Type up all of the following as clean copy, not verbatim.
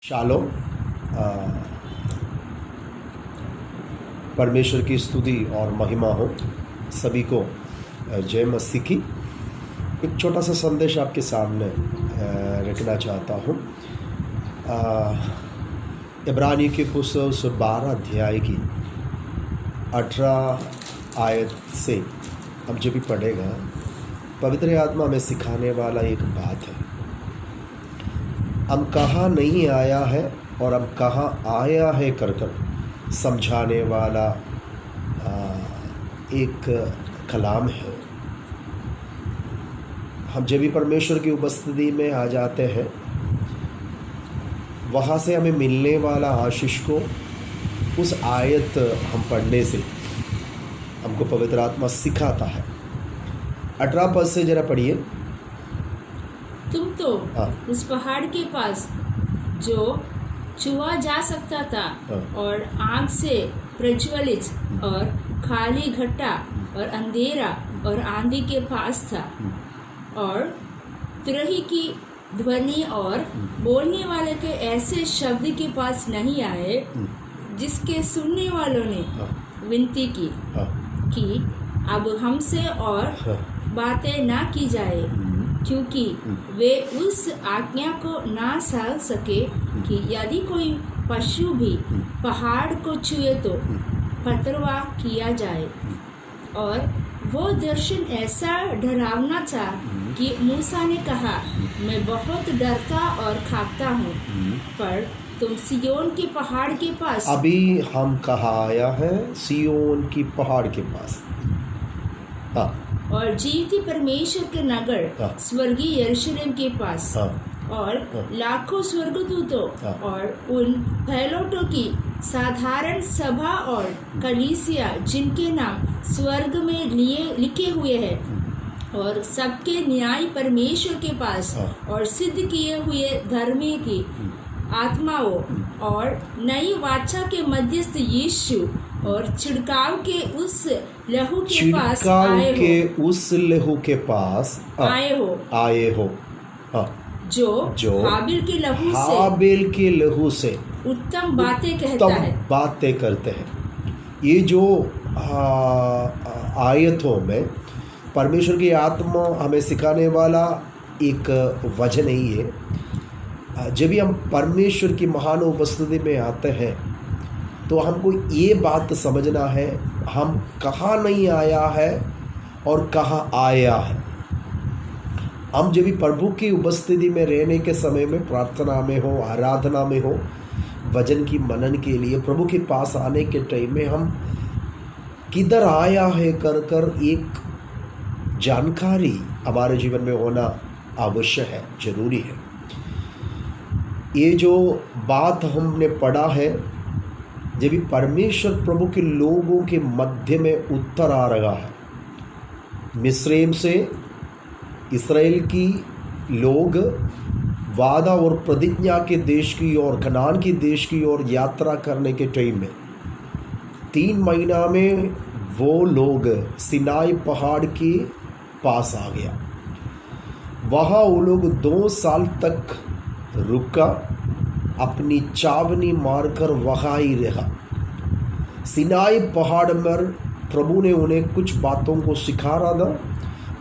Shalom. परमेश्वर की स्तुति और महिमा हो सभी को। जय मसीह की। एक छोटा सा संदेश आपके सामने रखना चाहता हूँ। इब्रानी की पुस्तक 12 अध्याय की 18 आयत से हम जब भी पढ़ेगा, पवित्र आत्मा में सिखाने वाला एक बात है। हम कहाँ नहीं आया है और हम कहाँ आया है कर समझाने वाला एक कलाम है। हम जब भी परमेश्वर की उपस्थिति में आ जाते हैं, वहाँ से हमें मिलने वाला आशीष को उस आयत हम पढ़ने से हमको पवित्र आत्मा सिखाता है। 18 पद से जरा पढ़िए। तुम तो उस पहाड़ के पास जो छुआ जा सकता था और आग से प्रज्वलित और खाली घट्टा और अंधेरा और आंधी के पास था, और तुरही की ध्वनि और बोलने वाले के ऐसे शब्द के पास नहीं आए जिसके सुनने वालों ने विनती की कि अब हमसे और बातें ना की जाए, क्योंकि वे उस आज्ञा को ना सह सके कि यदि कोई पशु भी पहाड़ को छुए तो पथरवाह किया जाए। और वो दर्शन ऐसा डरावना था कि मूसा ने कहा, मैं बहुत डरता और कांपता हूँ। पर तुम सियोन के पहाड़ के पास। अभी हम कहाँ आया है? सियोन की पहाड़ के पास। और जीवित परमेश्वर के नगर स्वर्गीय यरूशलेम के पास। और लाखों स्वर्गदूतों और उन पहिलौठों की साधारण सभा और कलीसिया जिनके नाम स्वर्ग में लिखे हुए हैं, और सबके न्याय परमेश्वर के पास, और सिद्ध किए हुए धर्मी की आत्माओं, और नई वाचा के मध्यस्थ यीशु और छिड़काव के उस लहू के पास आए हो जो हाबिल के लहू से उत्तम बातें करते हैं। ये जो आयतों में परमेश्वर की आत्मा हमें सिखाने वाला एक वचन नहीं है। जब भी हम परमेश्वर की महान उपस्थिति में आते हैं तो हमको ये बात समझना है, हम कहाँ नहीं आया है और कहाँ आया है। हम जब भी प्रभु की उपस्थिति में रहने के समय में, प्रार्थना में हो, आराधना में हो, वचन की मनन के लिए प्रभु के पास आने के टाइम में हम किधर आया है कर एक जानकारी हमारे जीवन में होना आवश्यक है, जरूरी है। ये जो बात हमने पढ़ा है, जब भी परमेश्वर प्रभु के लोगों के मध्य में उत्तर आ रहा है, मिस्रैम से इस्राएल की लोग वादा और प्रतिज्ञा के देश की ओर, कनान की देश की ओर यात्रा करने के टाइम में 3 महीना में वो लोग सिनाई पहाड़ के पास आ गया। वहाँ वो लोग 2 साल तक रुका, अपनी चावनी मारकर वहाँ ही रहा। सिनाई पहाड़ पर प्रभु ने उन्हें कुछ बातों को सिखा रहा था।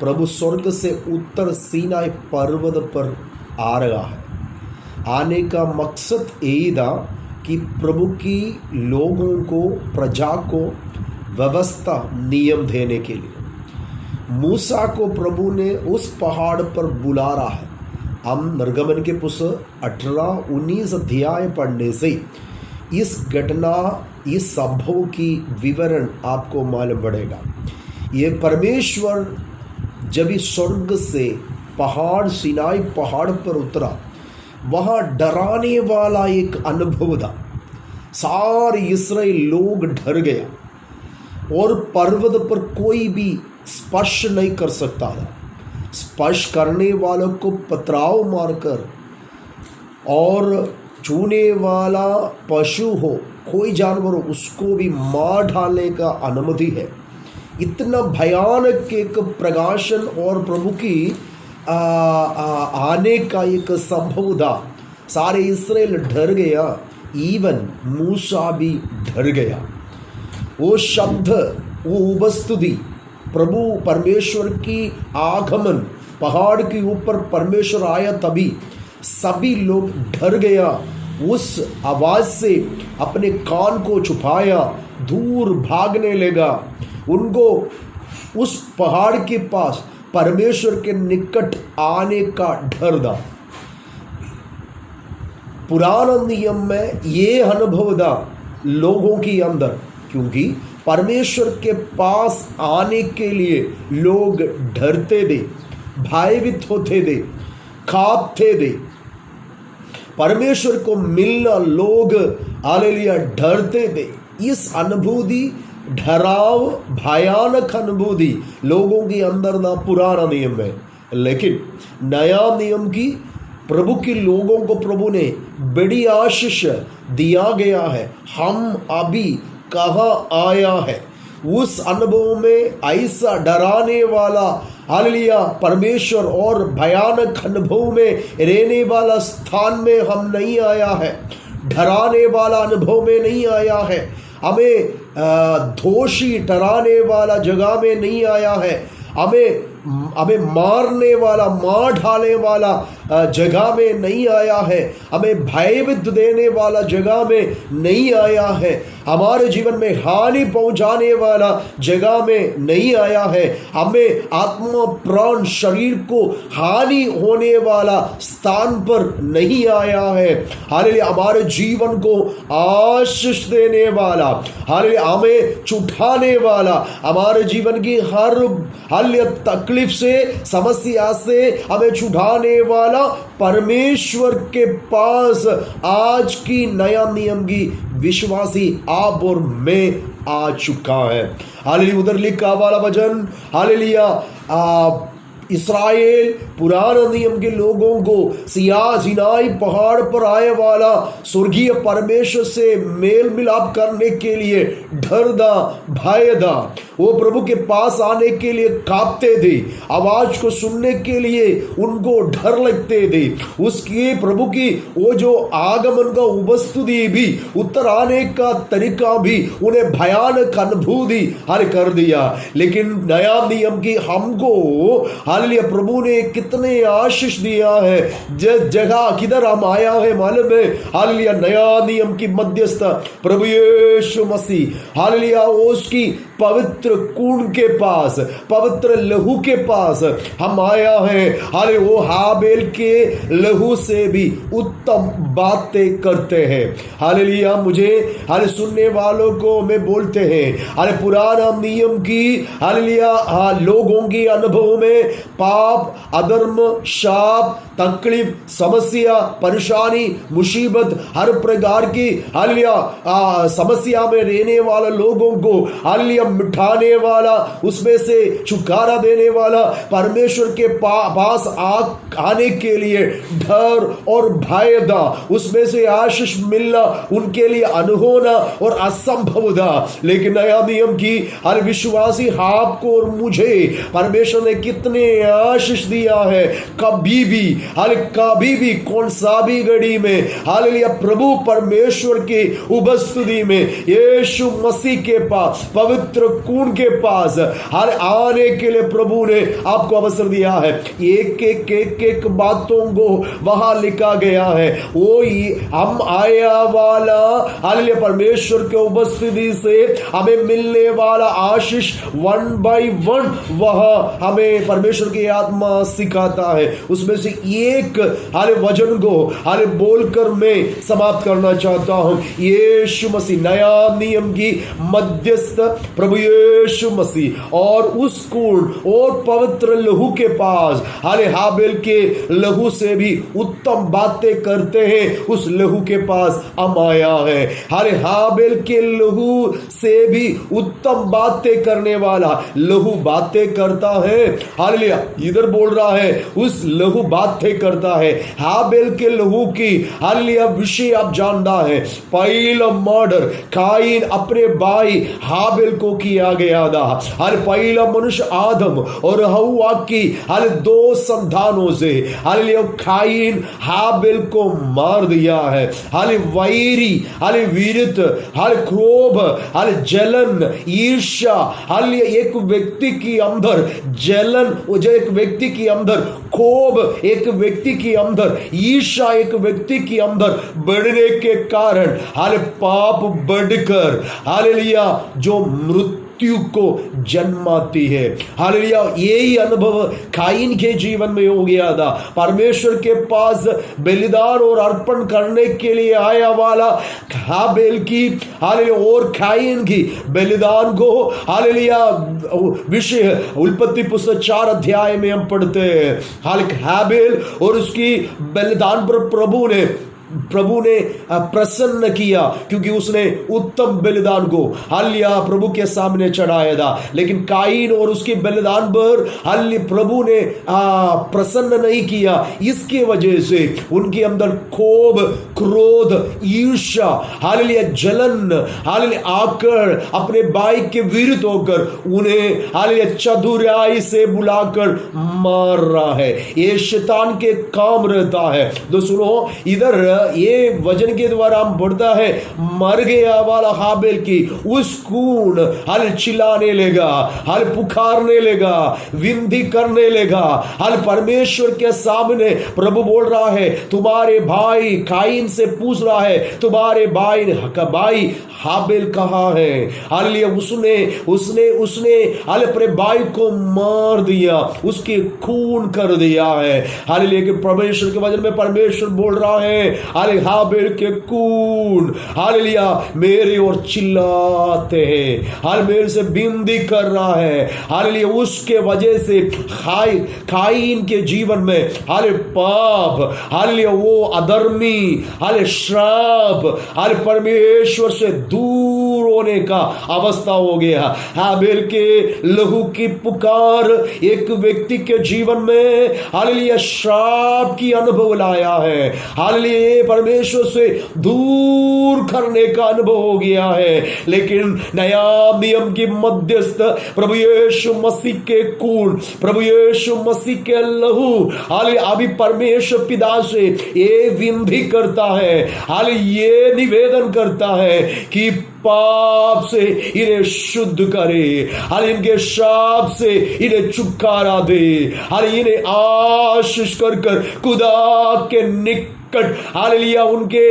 प्रभु स्वर्ग से उत्तर सिनाई पर्वत पर आ रहा है। आने का मकसद यही था कि प्रभु की लोगों को, प्रजा को व्यवस्था, नियम देने के लिए मूसा को प्रभु ने उस पहाड़ पर बुला रहा है। हम निर्गमन के पुस्तक 18-19 अध्याय पढ़ने से इस घटना, इस संभव की विवरण आपको मालूम पड़ेगा। ये परमेश्वर जब इस स्वर्ग से पहाड़, सिनाई पहाड़ पर उतरा, वहाँ डराने वाला एक अनुभव था। सारे इस्राएल लोग डर गया और पर्वत पर कोई भी स्पर्श नहीं कर सकता था। स्पर्श करने वालों को पथराव मारकर, और छूने वाला पशु हो, कोई जानवर हो, उसको भी मार डालने का अनुमति है। इतना भयानक एक प्रकाशन और प्रभु की आने का एक संभव था। सारे इस्राएल डर गया, इवन मूसा भी डर गया। वो शब्द, वो उपस्थिति, प्रभु परमेश्वर की आगमन, पहाड़ के ऊपर परमेश्वर आया तभी सभी लोग डर गया। उस आवाज से अपने कान को छुपाया, दूर भागने लगा। उनको उस पहाड़ के पास परमेश्वर के निकट आने का डर था। पुराना नियम में ये अनुभव था लोगों के अंदर, क्योंकि परमेश्वर के पास आने के लिए लोग डरते थे, भयभीत होते थे, कांपते थे। परमेश्वर को मिलना लोग हालेलुया डरते थे। इस अनुभूति, डराव, भयानक अनुभूति लोगों के अंदर ना पुराना नियम में। लेकिन नया नियम की प्रभु के लोगों को प्रभु ने बड़ी आशीष दिया गया है। हम अभी कहाँ आया है, उस अनुभव में ऐसा डराने वाला हालेलुया परमेश्वर और भयानक अनुभव में रहने वाला स्थान में हम नहीं आया है, डराने वाला अनुभव में नहीं आया है, हमें दोषी ठहराने वाला जगह में नहीं आया है, हमें मारने वाला, मार ढालने वाला जगह में नहीं आया है, हमें भयभीत देने वाला जगह में नहीं आया है, हमारे जीवन में हानि पहुंचाने वाला जगह में नहीं आया है, हमें आत्मा प्राण शरीर को हानि होने वाला स्थान पर नहीं आया है। हालेलुया, हमारे जीवन को आशीष देने वाला, हालेलुया हमें छुड़ाने वाला, हमारे जीवन की हर हालेलुया तकलीफ से, समस्या से हमें छुड़ाने वाला परमेश्वर के पास आज की नया नियम की विश्वासी आप और मैं आ चुका है। हालेलुया, उधर लिखा वाला वचन, हालेलुया इस्राएल पुराने नियम के लोगों को सिनाई पहाड़ पर आए वाला स्वर्गीय परमेश्वर से मेल मिलाप करने के लिए डरदा, भयदा, वो प्रभु के पास आने के लिए कांपते थे, आवाज को सुनने के लिए उनको डर लगते थे। उसकी प्रभु की वो जो आगमन का उपस्थिति भी, उत्तर आने का तरीका भी उन्हें भयानक अनुभूति हर कर दिया। लेकिन नया नियम की हमको हालेलुया प्रभु ने कितने आशीष दिया है। जिस जगह किधर हम आया है मालूम है, हालेलुया नया नियम की मध्यस्थ प्रभु यीशु मसीह, हालेलुया उसकी पवित्र खून के पास, पवित्र लहू के पास हम आया है। हालेलुया वो हाबेल के लहू से भी उत्तम बातें करते हैं। हालेलुया मुझे हाले सुनने वालों को मैं बोलते हैं, हाले पुराना नियम की हालेलुया लोगों की अनुभव में पाप, अधर्म, शाप, तकलीफ, समस्या, परेशानी, मुसीबत, हर प्रकार की हालेलुया समस्या में रहने वाले लोगों को हालेलुया मिटाने वाला, उसमें से छुटकारा देने वाला, परमेश्वर के पास आने के लिए डर और भय था, उसमें से आशीष मिलना उनके लिए अनहोना और असंभव था। लेकिन नया नियम की हर विश्वासी आपको और मुझे परमेश्वर ने कितने आशीष दिया है। कभी भी कौन सा भी घड़ी में हालेलुया प्रभु परमेश्वर की उपस्थिति में, यीशु मसीह के पास, पवित्र खून के पास हर आने के लिए प्रभु ने आपको अवसर दिया है। एक बातों को वहां लिखा गया है। वो हम आया वाला हालेलुया परमेश्वर के उपस्थिति से हमें मिलने वाला आशीष 1 by 1 वह हमें परमेश्वर की आत्मा सिखाता है। उसमें से एक हाले वचन को हाले बोलकर मैं समाप्त करना चाहता हूं। यीशु मसीह नया नियम की मध्यस्थ प्रभु यीशु मसीह और उस खून और पवित्र लहू के पास हाले हाबेल के लहू से भी उत्तम बातें करते हैं। उस लहू के पास हम आया है। हाले हाबेल के लहू से भी उत्तम बातें करने वाला लहू बातें करता है। हालेलुया इधर बोल रहा है उस लहू बातें करता है। हाबेल के लहू की हालेलुया विषय आप जानता है। पहला मर्डर काइन अपने भाई हाबेल को किया गया था। हर पहला मनुष्य आदम और हव्वा की हर 2 संतानों से हालेलुया काइन हाबेल को मार दिया है। हाल वैरी, हाल वीरत, हाल क्रोध, हाल जलन, ईर्ष्या, हाल एक व्यक्ति की अंदर जलन, जो एक व्यक्ति की अंदर कोप, एक व्यक्ति की अंदर ईर्ष्या, एक व्यक्ति की अंदर बढ़ने के कारण हाल पाप बढ़कर हालेलुया जो मृत्यु को जन्माती है। हालेलुया यही अनुभव काइन के जीवन में हो गया था। परमेश्वर के पास बलिदान और अर्पण करने के लिए आया वाला हाबेल की हालेलुया और काइन की बलिदान को हालेलुया विषय उत्पत्ति पुस्तक 4 अध्याय में हम पढ़ते हैं। हाबेल और उसकी बलिदान पर प्रभु ने प्रसन्न किया क्योंकि उसने उत्तम बलिदान को हालेलुया प्रभु के सामने चढ़ाया था। लेकिन काइन और उसके बलिदान पर हालेलुया प्रभु ने प्रसन्न नहीं किया। इसके वजह से उनके अंदर कोप, क्रोध, ईर्ष्या, हालेलुया जलन, हालेलुया आकर अपने भाई के विरुद्ध होकर उन्हें हालेलुया चतुराई से बुलाकर मार रहा है। ये शैतान के काम रहता है। तो सुनो, इधर ये वचन के द्वारा हम बढ़ता है मर गया वाला हाबेल की उस खून हल चिल्लाने लगा, हल पुकारने लगा, विनती करने लगा। हल परमेश्वर के सामने प्रभु बोल रहा है, तुम्हारे भाई काइन से पूछ रहा है तुम्हारे भाई हाबेल कहाँ है। हालेलुया उसने अपने भाई को मार दिया, उसके खून कर दिया है। हालेलुया कि परमेश्वर के वचन में परमेश्वर बोल रहा है हाबेल के खून हालेलुया मेरे ओर चिल्लाते हैं, हाल मेरे से विनती कर रहा है। हालेलुया उसके वजह से काइन के जीवन में हाले पाप, हालेलुया वो अधर्मी, हाले श्राप, हाले परमेश्वर से दूर होने का अवस्था हो गया। हाबेल के लहू की पुकार एक व्यक्ति के जीवन में हालेलुया श्राप की अनुभव लाया है। हालेलुया परमेश्वर से दूर करने का अनुभव हो गया है। लेकिन नया नियम की मध्यस्थ प्रभु यीशु मसीह के खून, प्रभु यीशु मसीह के लहू हालेलुया अभी परमेश्वर पिता से ये विनती करता है, हालेलुया ये निवेदन करता है कि पाप से इन्हें शुद्ध करे, हाल इनके शाप से इन्हें छुटकारा दे, हाल इन्हें आशीष कर खुदा के निकट हालेलुया उनके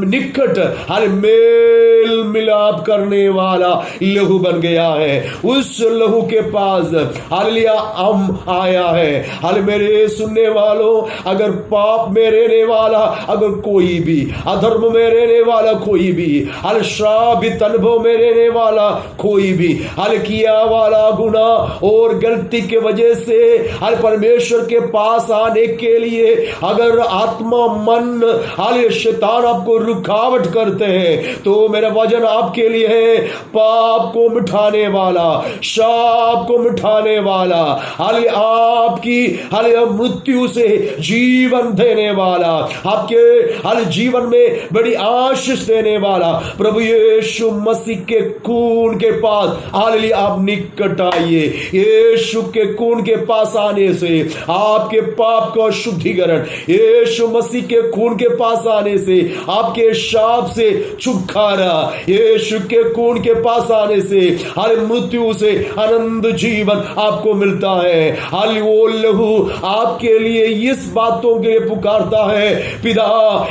निकट हाल मेल मिलाप करने वाला लहू बन गया है। उस लहू के पास हालेलुया हम आया है। हाल मेरे सुनने वालों, अगर पाप में रहने वाला अगर कोई भी, अधर्म में रहने वाला कोई भी, हाल श्रापित अनुभव में रहने वाला कोई भी, हाल किया वाला गुना और गलती के वजह से हाल परमेश्वर के पास आने के लिए अगर आत्मा, मन, हाल शैतान आपको रुकावट करते हैं, तो मेरा वचन आपके लिए है, पाप को मिटाने वाला, शाप को मिटाने वाला, हाल आपकी हाल मृत्यु से जीवन देने वाला, आपके हाल जीवन में बड़ी आशीष देने वाला प्रभु यीशु मसीह के खून के पास हालेलुया आप निकट आइए। यीशु के खून के पास आने से आपके पाप का शुद्धिकरण, यीशु मसीह के खून के पास आने से आपके शाप से छुटकारा, यीशु के खून के पास आने से हर मृत्यु से आनंद जीवन आपको मिलता है। हाल वो लहू आपके लिए इस बातों के लिए पुकारता है, पिता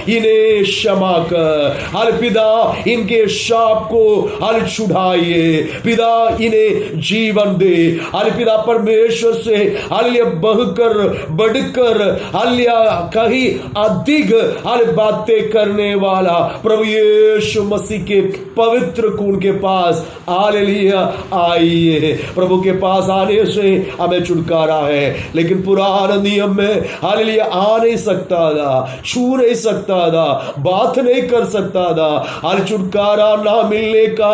इन्हें क्षमा कर, हाल पिता इनके शाप को हाल छुड़ाइए, पिता इन्हें जीवन दे, हाल पिता परमेश्वर से हाल बढ़कर हाल कहीं अधिक बातें करने वाला प्रभु यीशु मसीह के पवित्र खून के पास हालेलुया आइए। प्रभु के पास आने से हमें छुटकारा है, लेकिन पुराने नियम में हालेलुया आ नहीं सकता था, छू नहीं सकता था, बात नहीं कर सकता था। हर छुटकारा ना मिलने का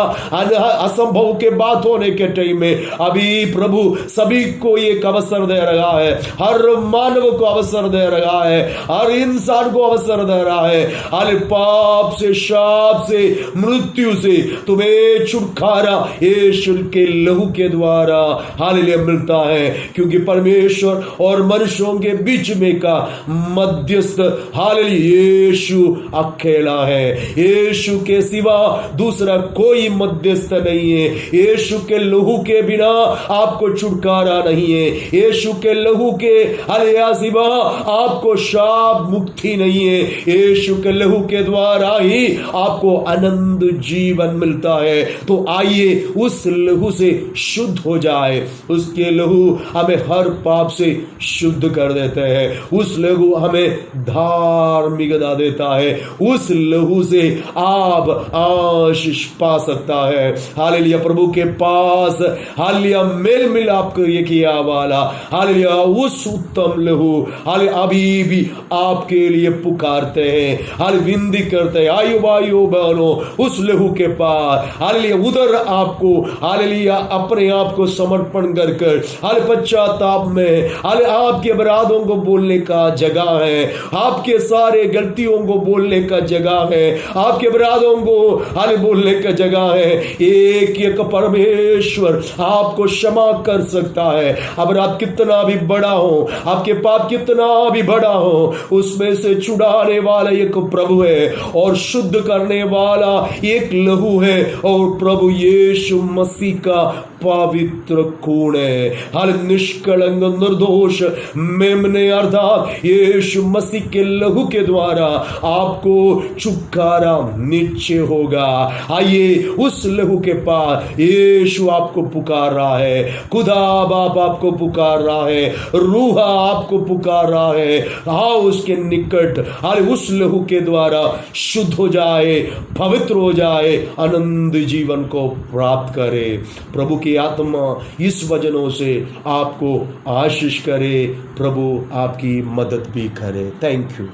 असंभव के बात होने के टाइम में अभी प्रभु सभी को एक अवसर दे रहा है, हर मानव को अवसर दे रहा है, हर इंसान को अवसर दे रहा है। हर पाप से, शाप से, मृत्यु से तुम्हें छुटकारा यीशु के लहू के द्वारा हालेलुया मिलता है, क्योंकि परमेश्वर और मनुष्यों के बीच में का मध्यस्थ हालेलुया यीशु अकेला है। यीशु के सिवा दूसरा कोई मध्यस्थ नहीं है। यीशु के लहू के बिना आपको छुटकारा नहीं है। यीशु के लहू के हालेलुया सिवा आपको शाप मुक्ति नहीं है। यीशु के लहू के द्वारा ही आपको आनंद जीवन मिलता है। तो आइए उस लहू से शुद्ध हो जाए। उसके लहू हमें हर पाप से शुद्ध कर देते हैं। उस लहू हमें धार्मिकता देता है। उस लहू से आप आशीष पा सकता है। हालेलुया, प्रभु के पास हालेलुया मेल मिलाप किया वाला हालेलुया उस उत्तम लहू हालेलुया अभी भी आपके लिए पुकारते हैं, हालेलुया विनती करते हैं, आयो भाइयों बहनों उस लहू के पास हालेलुया उधर आपको हालेलुया अपने आप को समर्पण कर कर हालेलुया पश्चाताप में हालेलुया आपके अपराधों को बोलने का जगह है, आपके सारे गलतियों को बोलने का जगह है, आपके अपराधों को हालेलुया बोलने का जगह है। एक एक परमेश्वर आपको क्षमा कर सकता है। अपराध कितना भी बड़ा हो, आपके पाप कितना भी बड़ा हो, उसमें से छुड़ाने वाला एक प्रभु है और शुद्ध करने वाला एक लहू है, और प्रभु यीशु मसीह का पवित्र खून है। हर निष्कलंक निर्दोष मेमने अर्थात यीशु मसीह के लहू के द्वारा आपको छुटकारा निश्चय होगा। आइए उस लहू के पास यीशु आपको पुकार रहा है, खुदा बाप आपको पुकार रहा है, रूह आपको पुकार रहा है। आओ उसके निकट, हाले उस लहू के द्वारा शुद्ध हो जाए, पवित्र हो जाए, आनंद जीवन को प्राप्त करे। प्रभु की आत्मा इस वचनों से आपको आशीष करे, प्रभु आपकी मदद भी करे। Thank you.